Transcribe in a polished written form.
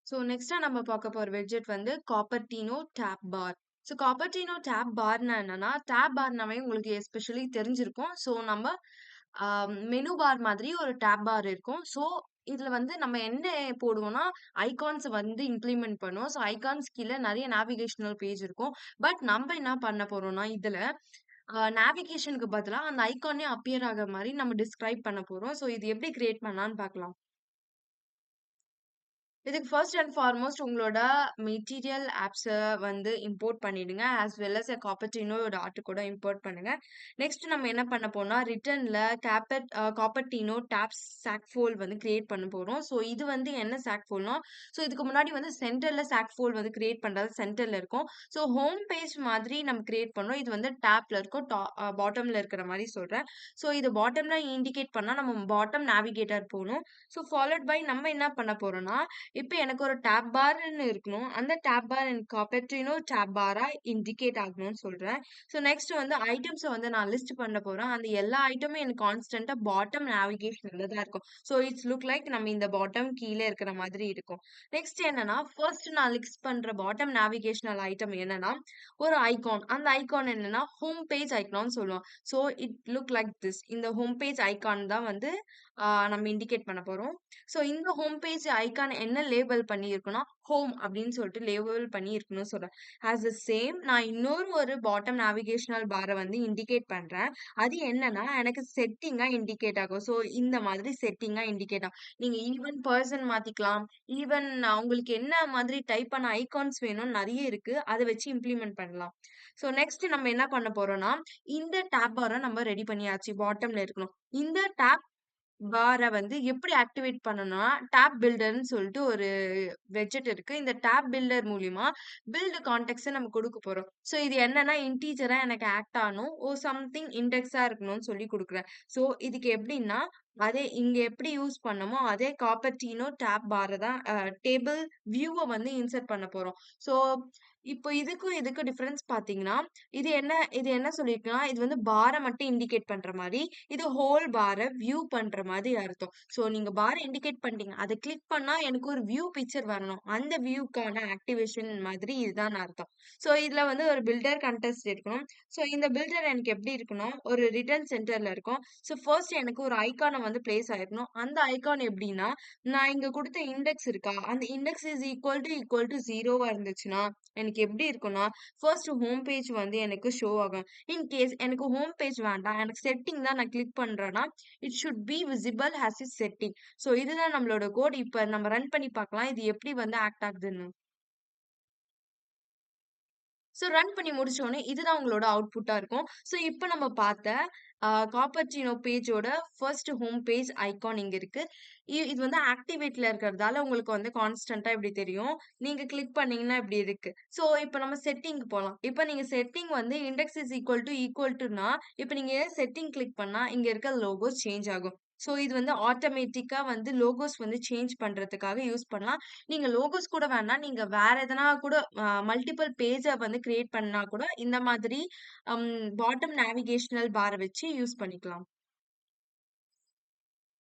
So நெக்ஸ்ட்டா நம்ம பார்க்க போற விட்ஜெட் வந்து காப்பர்டினோ டேப் பார். ஸோ காப்பர்டினோ டேப் பார்னா என்னன்னா, டேப் பார்னாவே உங்களுக்கு எஸ்பெஷலி தெரிஞ்சிருக்கும். ஸோ நம்ம மெனு பார் மாதிரி ஒரு டேப் பார் இருக்கும். ஸோ இதுல வந்து நம்ம என்ன போடுவோம்னா, ஐகான்ஸ் வந்து இம்ப்ளிமெண்ட் பண்ணுவோம். ஸோ ஐகான்ஸ் கீழ நெறைய நேவிகேஷனல் பேஜ் இருக்கும். பட் நம்ப என்ன பண்ண போறோம்னா, இதுல நேவிகேஷனுக்கு பதிலா அந்த ஐகானே அப்பியர் ஆகுற மாரி நம்ம டிஸ்கிரைப் பண்ண போறோம். ஸோ இது எப்படி கிரியேட் பண்ணலான்னு பார்க்கலாம். இதுக்கு ஃபர்ஸ்ட் அண்ட் ஃபார்மோஸ்ட் உங்களோட மெட்டீரியல் ஆப்ஸ வந்து இம்போர்ட் பண்ணிடுங்க. ஆஸ் வெல் அஸ் காப்பர்டினோட ஆர்ட் கூட இம்போர்ட் பண்ணுங்க. நெக்ஸ்ட் நம்ம என்ன பண்ண போறோம்னா, ரிட்டர்ன்ல காப்பர்டினோ டாப்ஸ் சாக் ஃபோல் வந்து கிரியேட் பண்ண போறோம். ஸோ இது வந்து என்ன சாக் ஃபோல்னா, ஸோ இதுக்கு முன்னாடி வந்து சென்டர்ல சாக் ஃபோல் வந்து கிரியேட் பண்றது சென்டர்ல இருக்கும். ஸோ ஹோம் பேஜ் மாதிரி நம்ம கிரியேட் பண்ணோம். இது வந்து டாப்ல இருக்கும். பாட்டம்ல இருக்கிற மாரி சொல்றேன். ஸோ இது பாட்டம்ல இண்டிகேட் பண்ணா நம்ம பாட்டம் நேவிகேட்டர் போணும். ஸோ ஃபாலோட் பை நம்ம என்ன பண்ண போறோம்னா, இப்ப எனக்கு ஒரு டேப் பார்ன்னு இருக்கணும். அந்த டேப் பார் எனக்கு காப்பர்டினோ டேப் பாரா இண்டிகேட் ஆகணும்னு சொல்றேன். ஸோ நெக்ஸ்ட் வந்து ஐட்டம்ஸ வந்து நான் லிஸ்ட் பண்ண போறேன். அந்த எல்லா ஐட்டமும் எனக்கு கான்ஸ்டன்ட்டா பாட்டம் நேவிகேஷன்ல தான் இருக்கும். ஸோ இட்ஸ் லுக் லைக் நம்ம இந்த பாட்டம் கீழ இருக்கிற மாதிரி இருக்கும். நெக்ஸ்ட் என்னன்னா, ஃபர்ஸ்ட் நான் லிஸ்ட் பண்ற பாட்டம் நேவிகேஷனல் ஐட்டம் என்னன்னா, ஒரு ஐகான். அந்த ஐகான் என்னன்னா, ஹோம் பேஜ் ஐகான்னு சொல்லுவோம். So it look like this. இந்த ஹோம் பேஜ் ஐகான் தான் வந்து நம்ம இண்டிகேட் பண்ண போறோம். ஸோ இந்த ஹோம் பேஜ் ஐகான் என்ன லேபல் பண்ணியிருக்குன்னா, ஹோம் அப்படின்னு சொல்லிட்டு லேபல் பண்ணி இருக்கணும்னு சொல்றேன். ஆஸ் த சேம் நான் இன்னொரு ஒரு பாட்டம் நேவிகேஷனல் பார வந்து இண்டிகேட் பண்றேன். அது என்னன்னா, எனக்கு செட்டிங்கா இண்டிகேட் ஆகும். ஸோ இந்த மாதிரி செட்டிங்கா இண்டிகேட் ஆகும். நீங்க ஈவன் பெர்சன் மாத்திக்கலாம். ஈவன் உங்களுக்கு என்ன மாதிரி டைப் பண்ண ஐகான்ஸ் வேணும்னு நெறைய இருக்கு. அத வச்சு இம்ப்ளிமெண்ட் பண்ணலாம். ஸோ நெக்ஸ்ட் நம்ம என்ன பண்ண போறோம்னா, இந்த டேப் பார நம்ம ரெடி பண்ணியாச்சு. பாட்டம்ல இருக்கணும். இந்த டேப் பார வந்து எப்படி ஆக்டிவேட் பண்ணணும்னா, டாப் பில்டர்ன்னு சொல்லிட்டு ஒரு வெட்ஜெட் இருக்கு. இந்த டாப் பில்டர் மூலியமா பில்ட் கான்டெக்ஸ்ட்ட நம்ம குடுக்க போறோம். ஸோ இது என்னன்னா, இன்டிஜரா எனக்கு ஆக்ட் ஆகணும். சம்திங் இண்டெக்ஸா இருக்கணும்னு சொல்லி குடுக்குறேன். ஸோ இதுக்கு எப்படின்னா, அதே இங்க எப்படி யூஸ் பண்ணோமோ, அதே காப்பர்டினோ டாப் பார தான் டேபிள் வியூவ வந்து இன்சர்ட் பண்ண போறோம். ஸோ இப்போ இதுக்கும் டிஃபரன்ஸ் பார்த்தீங்கன்னா, இது என்ன சொல்லியிருக்குன்னா, இது வந்து பார மட்டும் இண்டிகேட் பண்ற மாரி, இது ஹோல் பார வியூ பண்ற மாதிரி அர்த்தம். ஸோ நீங்க பார இண்டிகேட் பண்ணிட்டீங்க. அத கிளிக் பண்ணா எனக்கு ஒரு வியூ பிக்சர் வரணும். அந்த வியூக்கான ஆக்டிவேஷன் மாதிரி இதுதான் அர்த்தம். ஸோ இதுல வந்து ஒரு பில்டர் கன்டெஸ்ட் இருக்கணும். ஸோ இந்த பில்டர் எனக்கு எப்படி இருக்கணும், ஒரு ரிட்டர்ன் சென்டர்ல இருக்கும். ஸோ ஃபர்ஸ்ட் எனக்கு ஒரு ஐகான வந்து பிளேஸ் ஆயிருக்கணும். அந்த ஐகான் எப்படின்னா, நான் இங்க குடுத்த இண்டெக்ஸ் இருக்கா, அந்த இண்டெக்ஸ் இஸ் ஈக்குவல் டூ 0வா இருந்துச்சுன்னா, எனக்கு எப்படி இருக்கும்னா, ஃபர்ஸ்ட் ஹோம் பேஜ் வந்து எனக்கு ஷோ ஆகும். இன் கேஸ் எனக்கு ஹோம் பேஜ் வேண்டாம். எனக்கு செட்டிங் தான் நான் கிளிக் பண்றேன்னா, it should be visible as E setting. So இதுதான் நம்மளோட கோட். இப்ப நம்ம ரன் பண்ணி பார்க்கலாம். இது எப்படி வந்து ஆக்ட் ஆகுதுன்னு. ஸோ ரன் பண்ணி முடிச்சோனே, இதுதான் உங்களோட அவுட்புட்டா இருக்கும். ஸோ இப்ப நம்ம பார்த்த காப்பர்டினோ பேஜோட ஃபர்ஸ்ட் ஹோம் பேஜ் ஐகான் இங்க இருக்கு. இது வந்து ஆக்டிவேட்ல இருக்கிறதால உங்களுக்கு வந்து கான்ஸ்டன்ட்டா இப்படி தெரியும். நீங்க கிளிக் பண்ணீங்கன்னா இப்படி இருக்கு. ஸோ இப்ப நம்ம செட்டிங்க்கு போலாம். இப்ப நீங்க செட்டிங் வந்து இண்டெக்ஸ் இஸ் ஈக்குவல் டூன்னா, இப்ப நீங்க செட்டிங் கிளிக் பண்ணா இங்க இருக்க லோகோஸ் சேஞ்ச் ஆகும். ஸோ இது வந்து ஆட்டோமேட்டிக்கா வந்து லோகோஸ் வந்து சேஞ்ச் பண்றதுக்காக யூஸ் பண்ணலாம். நீங்க லோகோஸ் கூட வேண்டாம். நீங்க வேற எதனா கூட மல்டிபிள் பேஜ வந்து கிரியேட் பண்ணா கூட இந்த மாதிரி பாட்டம் நேவிகேஷனல் பார வச்சு யூஸ் பண்ணிக்கலாம்.